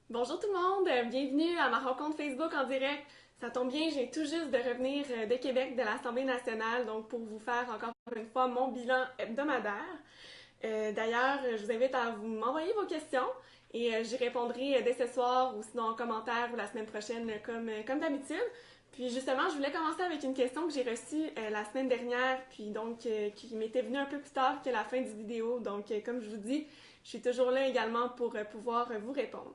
Bonjour tout le monde, bienvenue à ma rencontre Facebook en direct. Ça tombe bien, j'ai tout juste de revenir de Québec de l'Assemblée nationale, donc pour vous faire encore une fois mon bilan hebdomadaire. D'ailleurs, je vous invite à vous m'envoyer vos questions et j'y répondrai dès ce soir ou sinon en commentaire ou la semaine prochaine comme d'habitude. Puis justement, je voulais commencer avec une question que j'ai reçue la semaine dernière, puis donc qui m'était venue un peu plus tard que la fin du vidéo. Donc, comme je vous dis, je suis toujours là également pour pouvoir vous répondre.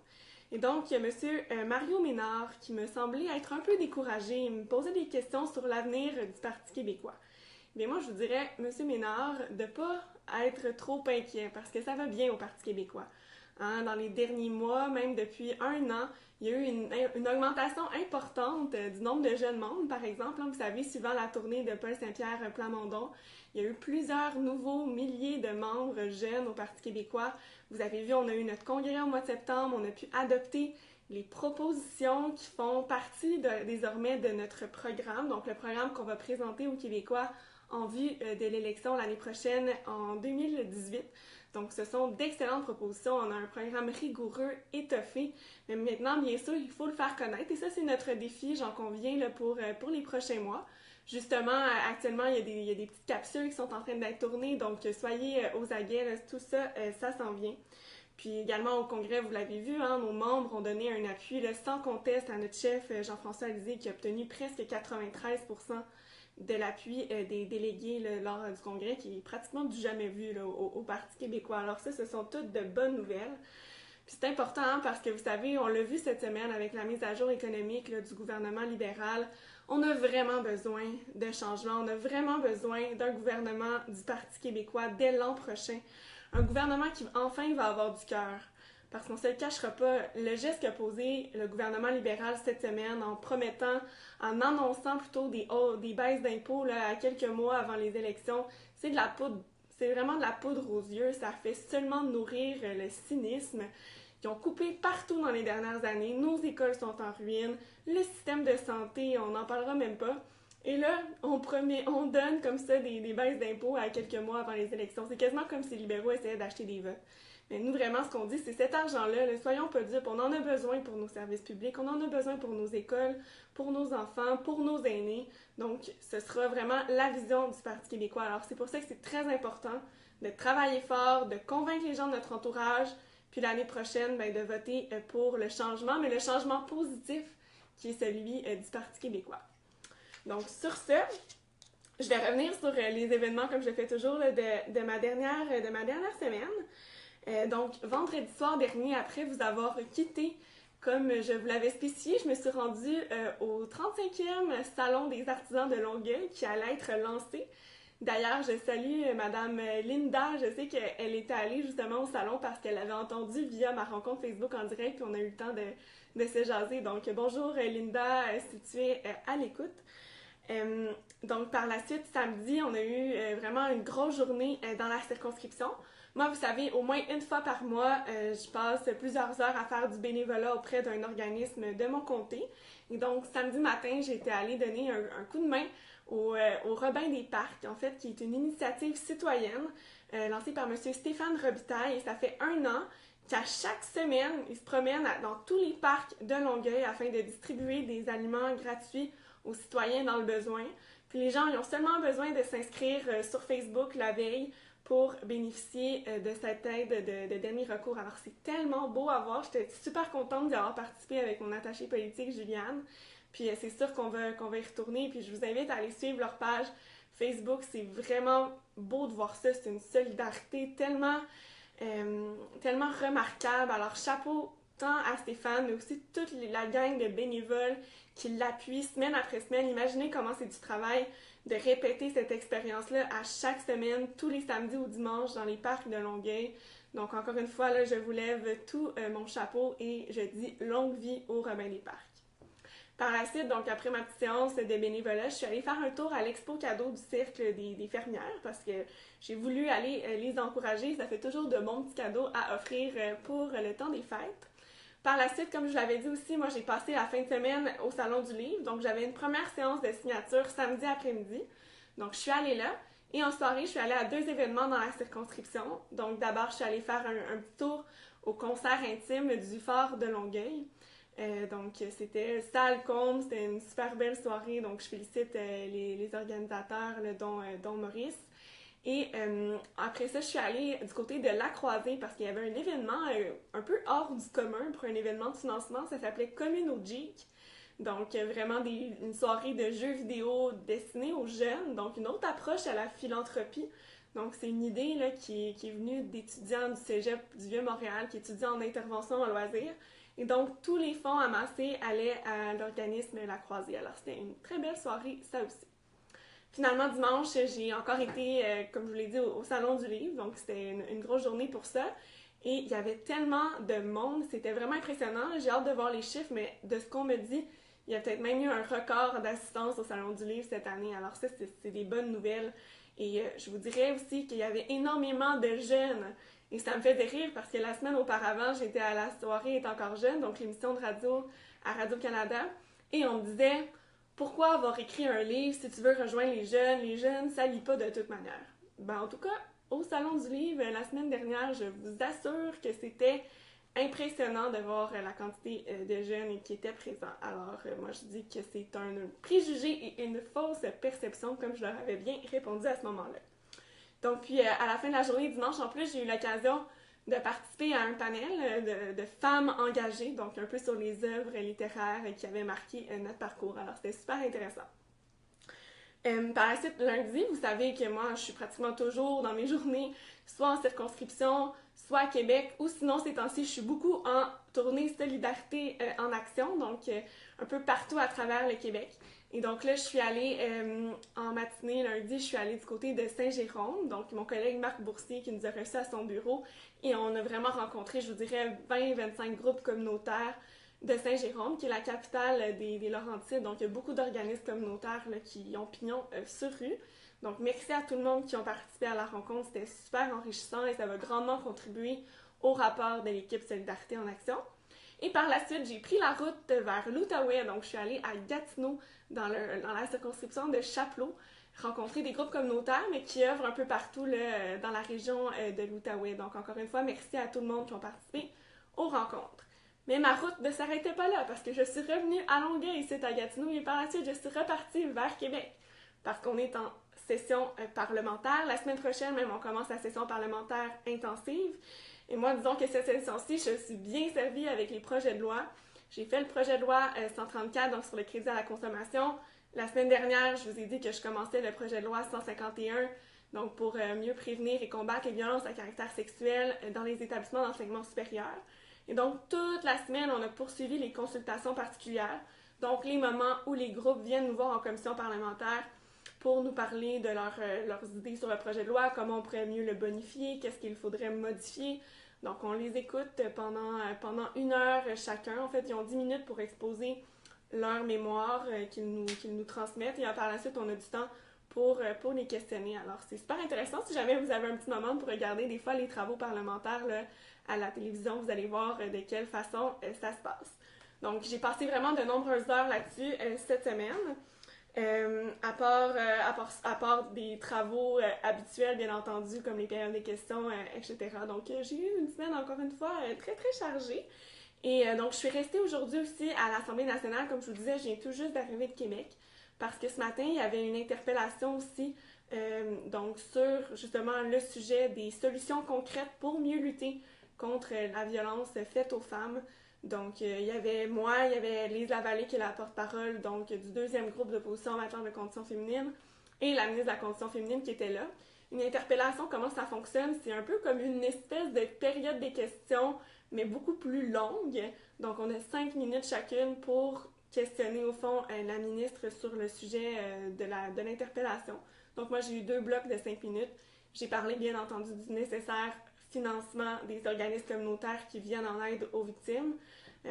Et donc, il y a Monsieur Mario Ménard qui me semblait être un peu découragé. Il me posait des questions sur l'avenir du Parti québécois. Mais moi, je vous dirais, Monsieur Ménard, de pas être trop inquiet parce que ça va bien au Parti québécois. Hein, dans les derniers mois, même depuis un an, il y a eu une augmentation importante du nombre de jeunes membres, par exemple. Hein, vous savez, suivant la tournée de Paul Saint-Pierre Plamondon, il y a eu plusieurs nouveaux milliers de membres jeunes au Parti québécois. Vous avez vu, on a eu notre congrès au mois de septembre, on a pu adopter les propositions qui font partie désormais de notre programme, donc le programme qu'on va présenter aux Québécois en vue de l'élection l'année prochaine en 2018. Donc, ce sont d'excellentes propositions. On a un programme rigoureux, étoffé. Mais maintenant, bien sûr, il faut le faire connaître. Et ça, c'est notre défi, j'en conviens, là, pour les prochains mois. Justement, actuellement, il y a des petites capsules qui sont en train d'être tournées. Donc, soyez aux aguets. Là, tout ça, ça s'en vient. Puis également au congrès, vous l'avez vu, hein, nos membres ont donné un appui là, sans conteste à notre chef Jean-François Lisée qui a obtenu presque 93% de l'appui des délégués là, lors du congrès, qui est pratiquement du jamais vu là, au Parti québécois. Alors ça, ce sont toutes de bonnes nouvelles. Puis c'est important hein, parce que vous savez, on l'a vu cette semaine avec la mise à jour économique là, du gouvernement libéral. On a vraiment besoin de changement. On a vraiment besoin d'un gouvernement du Parti québécois dès l'an prochain. Un gouvernement qui enfin va avoir du cœur. Parce qu'on ne se le cachera pas, le geste qu'a posé le gouvernement libéral cette semaine en promettant, en annonçant plutôt des baisses d'impôts à quelques mois avant les élections, c'est de la poudre, c'est vraiment de la poudre aux yeux. Ça fait seulement nourrir le cynisme. Ils ont coupé partout dans les dernières années. Nos écoles sont en ruine. Le système de santé, on n'en parlera même pas. Et là, on donne comme ça des baisses d'impôts à quelques mois avant les élections. C'est quasiment comme si les libéraux essayaient d'acheter des votes. Mais nous, vraiment, ce qu'on dit, c'est cet argent-là, soyons pas dupes, on en a besoin pour nos services publics, on en a besoin pour nos écoles, pour nos enfants, pour nos aînés. Donc, ce sera vraiment la vision du Parti québécois. Alors, c'est pour ça que c'est très important de travailler fort, de convaincre les gens de notre entourage, puis l'année prochaine, ben, de voter pour le changement, mais le changement positif qui est celui du Parti québécois. Donc, sur ce, je vais revenir sur les événements comme je le fais toujours là, de ma dernière semaine. Donc, vendredi soir dernier, après vous avoir quitté, comme je vous l'avais spécifié, je me suis rendue au 35e Salon des artisans de Longueuil qui allait être lancé. D'ailleurs, je salue Madame Linda. Je sais qu'elle était allée justement au salon parce qu'elle avait entendu via ma rencontre Facebook en direct, puis on a eu le temps de se jaser. Donc, bonjour Linda, si tu es à l'écoute. Donc, par la suite, samedi, on a eu vraiment une grosse journée dans la circonscription. Moi, vous savez, au moins une fois par mois, je passe plusieurs heures à faire du bénévolat auprès d'un organisme de mon comté. Et donc, samedi matin, j'ai été allée donner un coup de main au Robin des Parcs, en fait, qui est une initiative citoyenne lancée par M. Stéphane Robitaille. Et ça fait un an qu'à chaque semaine, il se promène dans tous les parcs de Longueuil afin de distribuer des aliments gratuits aux citoyens dans le besoin. Puis les gens ils ont seulement besoin de s'inscrire sur Facebook la veille pour bénéficier de cette aide de dernier recours. Alors c'est tellement beau à voir. J'étais super contente d'y avoir participé avec mon attachée politique Juliane. Puis c'est sûr qu'on va y retourner. Puis je vous invite à aller suivre leur page Facebook. C'est vraiment beau de voir ça. C'est une solidarité tellement remarquable. Alors chapeau tant à Stéphane, mais aussi toute la gang de bénévoles qui l'appuient semaine après semaine. Imaginez comment c'est du travail de répéter cette expérience-là à chaque semaine, tous les samedis ou dimanches dans les parcs de Longueuil. Donc encore une fois, là, je vous lève tout mon chapeau et je dis longue vie au Robin des Parcs. Par la suite, donc après ma petite séance de bénévolat, je suis allée faire un tour à l'expo cadeau du cercle des fermières parce que j'ai voulu aller les encourager. Ça fait toujours de bons petits cadeaux à offrir pour le temps des fêtes. Par la suite, comme je l'avais dit aussi, moi j'ai passé la fin de semaine au Salon du Livre. Donc j'avais une première séance de signature samedi après-midi. Donc je suis allée là. Et en soirée, je suis allée à deux événements dans la circonscription. Donc d'abord, je suis allée faire un petit tour au concert intime du Phare de Longueuil. Donc, c'était salle comble, c'était une super belle soirée. Donc, je félicite les organisateurs, dont Maurice. Et après ça, je suis allée du côté de La Croisée parce qu'il y avait un événement un peu hors du commun pour un événement de financement. Ça s'appelait Communogeek. Donc, vraiment une soirée de jeux vidéo destinée aux jeunes. Donc, une autre approche à la philanthropie. Donc, c'est une idée là, qui est venue d'étudiants du Cégep du Vieux-Montréal qui étudient en intervention en loisirs. Et donc, tous les fonds amassés allaient à l'organisme La Croisée. Alors, c'était une très belle soirée, ça aussi. Finalement, dimanche, j'ai encore été, comme je vous l'ai dit, au Salon du Livre. Donc, c'était une grosse journée pour ça. Et il y avait tellement de monde. C'était vraiment impressionnant. J'ai hâte de voir les chiffres, mais de ce qu'on me dit, il y a peut-être même eu un record d'assistance au Salon du Livre cette année. Alors ça, c'est des bonnes nouvelles. Et je vous dirais aussi qu'il y avait énormément de jeunes. Et ça me fait rire parce que la semaine auparavant, j'étais à la soirée Est encore jeune, donc l'émission de radio à Radio-Canada. Et on me disait, pourquoi avoir écrit un livre si tu veux rejoindre les jeunes, ça lit pas de toute manière. Ben, en tout cas, au Salon du Livre, la semaine dernière, je vous assure que c'était impressionnant de voir la quantité de jeunes qui étaient présents. Alors, moi, je dis que c'est un préjugé et une fausse perception, comme je leur avais bien répondu à ce moment-là. Donc, puis, à la fin de la journée dimanche, en plus, j'ai eu l'occasion de participer à un panel de femmes engagées, donc un peu sur les œuvres littéraires qui avaient marqué notre parcours. Alors, c'était super intéressant. Par la suite, lundi, vous savez que moi, je suis pratiquement toujours dans mes journées, soit en circonscription, soit à Québec, ou sinon, ces temps-ci, je suis beaucoup en tournée Solidarité en action, donc un peu partout à travers le Québec. Et donc là, je suis allée en matinée, lundi, je suis allée du côté de Saint-Jérôme, donc mon collègue Marc Boursier qui nous a reçus à son bureau, et on a vraiment rencontré, je vous dirais, 20-25 groupes communautaires de Saint-Jérôme, qui est la capitale des Laurentides. Donc, il y a beaucoup d'organismes communautaires là, qui ont pignon sur rue. Donc, merci à tout le monde qui ont participé à la rencontre. C'était super enrichissant et ça va grandement contribuer au rapport de l'équipe Solidarité en action. Et par la suite, j'ai pris la route vers l'Outaouais. Donc, je suis allée à Gatineau, dans la circonscription de Chapleau, rencontrer des groupes communautaires, mais qui œuvrent un peu partout là, dans la région de l'Outaouais. Donc, encore une fois, merci à tout le monde qui ont participé aux rencontres. Mais ma route ne s'arrêtait pas là parce que je suis revenue à Longueuil, ici à Gatineau, et par la suite, je suis repartie vers Québec parce qu'on est en session parlementaire. La semaine prochaine, même, on commence la session parlementaire intensive. Et moi, disons que cette session-ci, je suis bien servie avec les projets de loi. J'ai fait le projet de loi 134, donc sur le crédit à la consommation. La semaine dernière, je vous ai dit que je commençais le projet de loi 151, donc pour mieux prévenir et combattre les violences à caractère sexuel dans les établissements d'enseignement supérieur. Et donc, toute la semaine, on a poursuivi les consultations particulières, donc les moments où les groupes viennent nous voir en commission parlementaire pour nous parler de leurs idées sur le projet de loi, comment on pourrait mieux le bonifier, qu'est-ce qu'il faudrait modifier. Donc, on les écoute pendant 1 heure chacun. En fait, ils ont 10 minutes pour exposer leur mémoire qu'ils nous transmettent. Et par la suite, on a du temps pour les questionner. Alors, c'est super intéressant. Si jamais vous avez un petit moment pour regarder des fois les travaux parlementaires là, à la télévision, vous allez voir de quelle façon ça se passe. Donc, j'ai passé vraiment de nombreuses heures là-dessus cette semaine. À part des travaux habituels, bien entendu, comme les périodes des questions, etc. Donc, j'ai eu une semaine, encore une fois, très, très chargée. Et donc, je suis restée aujourd'hui aussi à l'Assemblée nationale. Comme je vous disais, je viens tout juste d'arriver de Québec parce que ce matin, il y avait une interpellation aussi donc sur, justement, le sujet des solutions concrètes pour mieux lutter contre la violence faite aux femmes. Donc, il y avait moi, il y avait Lise Lavallée qui est la porte-parole donc du deuxième groupe d'opposition en matière de conditions féminines et la ministre de la Condition féminine qui était là. Une interpellation, comment ça fonctionne? C'est un peu comme une espèce de période des questions, mais beaucoup plus longue. Donc, on a 5 minutes chacune pour questionner, au fond, la ministre sur le sujet de l'interpellation. Donc, moi, j'ai eu 2 blocs de 5 minutes. J'ai parlé, bien entendu, du nécessaire financement des organismes communautaires qui viennent en aide aux victimes,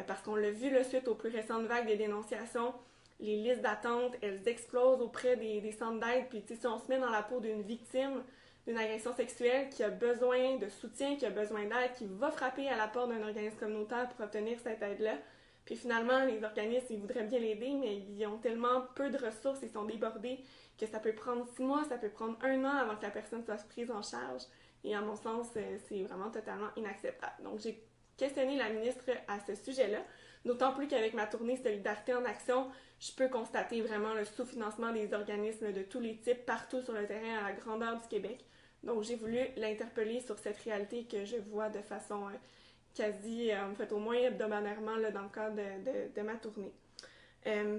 parce qu'on l'a vu, là, suite aux plus récentes vagues de dénonciations, les listes d'attente, elles explosent auprès des centres d'aide, puis si on se met dans la peau d'une victime d'une agression sexuelle qui a besoin de soutien, qui a besoin d'aide, qui va frapper à la porte d'un organisme communautaire pour obtenir cette aide-là, puis finalement, les organismes, ils voudraient bien l'aider, mais ils ont tellement peu de ressources, ils sont débordés, que ça peut prendre 6 mois, ça peut prendre 1 an avant que la personne soit prise en charge. Et à mon sens, c'est vraiment totalement inacceptable. Donc, j'ai questionner la ministre à ce sujet-là. D'autant plus qu'avec ma tournée Solidarité en action, je peux constater vraiment le sous-financement des organismes de tous les types partout sur le terrain à la grandeur du Québec. Donc j'ai voulu l'interpeller sur cette réalité que je vois de façon quasi, en fait au moins hebdomadairement là, dans le cadre de ma tournée.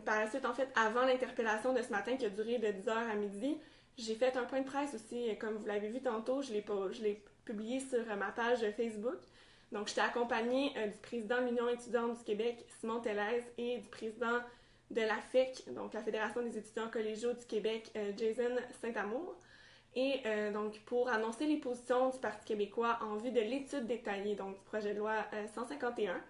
Par la suite, en fait, avant l'interpellation de ce matin qui a duré de 10h à midi, j'ai fait un point de presse aussi, comme vous l'avez vu tantôt, je l'ai publié sur ma page Facebook. Donc, j'étais accompagnée du président de l'Union étudiante du Québec, Simon Tellez, et du président de la FEC, donc la Fédération des étudiants collégiaux du Québec, Jason Saint-Amour. Et donc, pour annoncer les positions du Parti québécois en vue de l'étude détaillée, donc du projet de loi 151,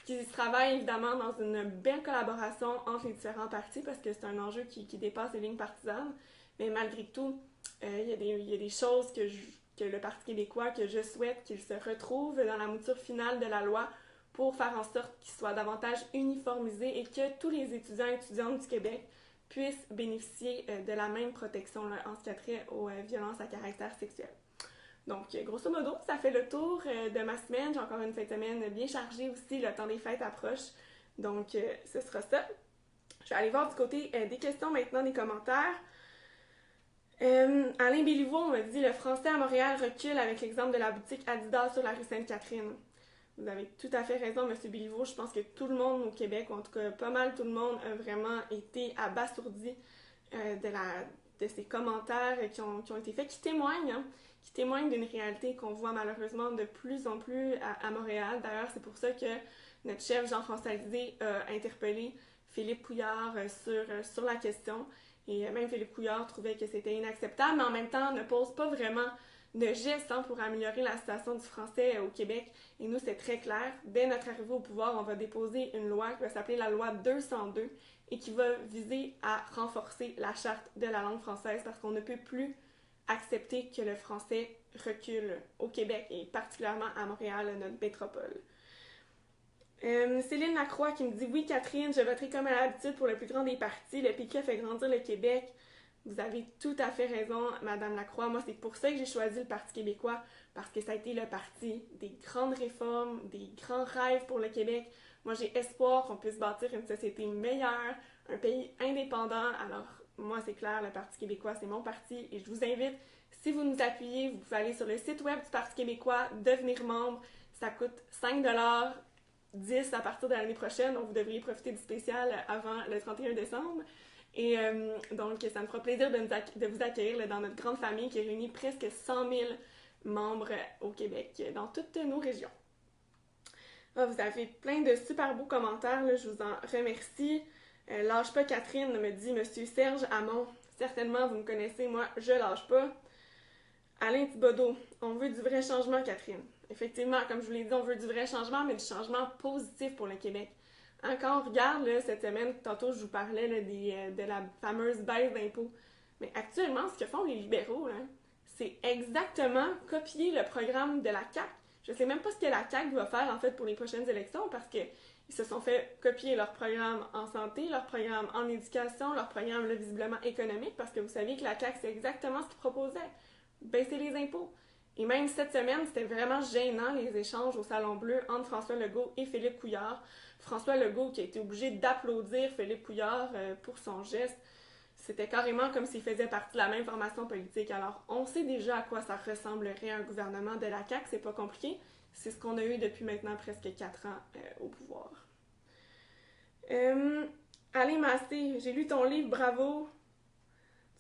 qui se travaille évidemment dans une belle collaboration entre les différents partis parce que c'est un enjeu qui dépasse les lignes partisanes. Mais malgré tout, il y a des choses que le Parti québécois, que je souhaite qu'il se retrouve dans la mouture finale de la loi pour faire en sorte qu'il soit davantage uniformisé et que tous les étudiants et étudiantes du Québec puissent bénéficier de la même protection là, en ce qui a trait aux violences à caractère sexuel. Donc, grosso modo, ça fait le tour de ma semaine. J'ai encore une fin de semaine bien chargée aussi. Le temps des fêtes approche. Donc, ce sera ça. Je vais aller voir du côté des questions maintenant, des commentaires. Alain Béliveau, on m'a dit « Le français à Montréal recule avec l'exemple de la boutique Adidas sur la rue Sainte-Catherine. » Vous avez tout à fait raison, M. Béliveau. Je pense que tout le monde au Québec, ou en tout cas pas mal tout le monde, a vraiment été abasourdi de ces commentaires qui ont été faits, qui témoignent d'une réalité qu'on voit malheureusement de plus en plus à Montréal. D'ailleurs, c'est pour ça que notre chef Jean-François Lisée a interpellé Philippe Couillard sur la question. Et même Philippe Couillard trouvait que c'était inacceptable, mais en même temps ne pose pas vraiment de gestes pour améliorer la situation du français au Québec. Et nous, c'est très clair. Dès notre arrivée au pouvoir, on va déposer une loi qui va s'appeler la loi 202 et qui va viser à renforcer la charte de la langue française parce qu'on ne peut plus accepter que le français recule au Québec et particulièrement à Montréal, notre métropole. Céline Lacroix qui me dit « Oui, Catherine, je voterai comme à l'habitude pour le plus grand des partis. Le PQ a fait grandir le Québec. » Vous avez tout à fait raison, Madame Lacroix. Moi, c'est pour ça que j'ai choisi le Parti québécois, parce que ça a été le parti des grandes réformes, des grands rêves pour le Québec. Moi, j'ai espoir qu'on puisse bâtir une société meilleure, un pays indépendant. Alors, moi, c'est clair, le Parti québécois, c'est mon parti. Et je vous invite, si vous nous appuyez, vous pouvez aller sur le site web du Parti québécois, devenir membre. Ça coûte 5 $, 10 à partir de l'année prochaine, donc vous devriez profiter du spécial avant le 31 décembre. Et donc, ça me fera plaisir de vous accueillir là, dans notre grande famille qui réunit presque 100 000 membres au Québec, dans toutes nos régions. Vous avez plein de super beaux commentaires, là, je vous en remercie. Lâche pas Catherine, me dit Monsieur Serge Hamon. Certainement, vous me connaissez, moi, je lâche pas. Alain Thibodeau, on veut du vrai changement, Catherine. Effectivement, comme je vous l'ai dit, on veut du vrai changement, mais du changement positif pour le Québec. Hein, quand on regarde là, cette semaine, tantôt je vous parlais là, de la fameuse baisse d'impôts. Mais actuellement, ce que font les libéraux, là, c'est exactement copier le programme de la CAQ. Je ne sais même pas ce que la CAQ va faire en fait pour les prochaines élections parce qu'ils se sont fait copier leur programme en santé, leur programme en éducation, leur programme là, visiblement économique parce que vous saviez que la CAQ, c'est exactement ce qu'ils proposaient. Baisser les impôts. Et même cette semaine, c'était vraiment gênant les échanges au Salon Bleu entre François Legault et Philippe Couillard. François Legault qui a été obligé d'applaudir Philippe Couillard pour son geste. C'était carrément comme s'il faisait partie de la même formation politique. Alors, on sait déjà à quoi ça ressemblerait un gouvernement de la CAQ, c'est pas compliqué. C'est ce qu'on a eu depuis maintenant presque 4 ans au pouvoir. Alain Massé, j'ai lu ton livre, bravo.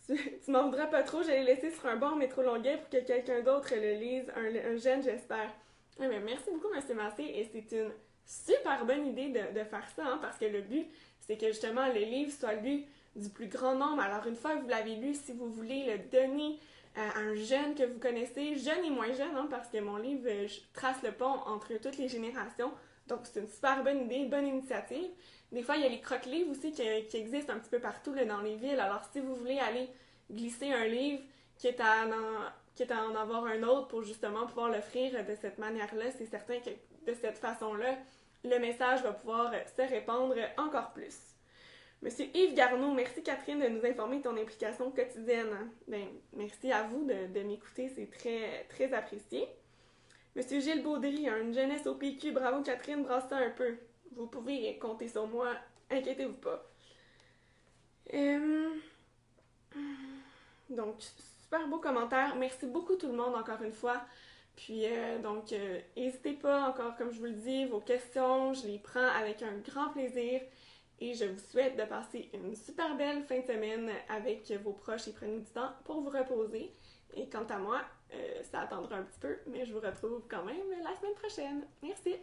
Tu m'en voudras pas trop, je l'ai laissé sur un banc métro Longueuil pour que quelqu'un d'autre le lise, un jeune j'espère. Ouais, mais merci beaucoup M. Massé et c'est une super bonne idée de faire ça hein, parce que le but c'est que justement le livre soit lu du plus grand nombre. Alors une fois que vous l'avez lu, si vous voulez le donner à un jeune que vous connaissez, jeune et moins jeune hein, parce que mon livre je trace le pont entre toutes les générations. Donc c'est une super bonne idée, une bonne initiative. Des fois, il y a les croque-livres aussi qui existent un petit peu partout là, dans les villes. Alors, si vous voulez aller glisser un livre qui est à en avoir un autre pour justement pouvoir l'offrir de cette manière-là, c'est certain que de cette façon-là, le message va pouvoir se répandre encore plus. Monsieur Yves Garneau, merci Catherine de nous informer de ton implication quotidienne. Ben, merci à vous de m'écouter, c'est très, très apprécié. Monsieur Gilles Baudry, une jeunesse au PQ, bravo Catherine, brasse ça un peu. Vous pouvez compter sur moi, inquiétez-vous pas. Euh, Donc, super beau commentaire. Merci beaucoup tout le monde encore une fois. Puis, n'hésitez pas encore, comme je vous le dis, vos questions, je les prends avec un grand plaisir. Et je vous souhaite de passer une super belle fin de semaine avec vos proches et prenez du temps pour vous reposer. Et quant à moi, ça attendra un petit peu, mais je vous retrouve quand même la semaine prochaine. Merci!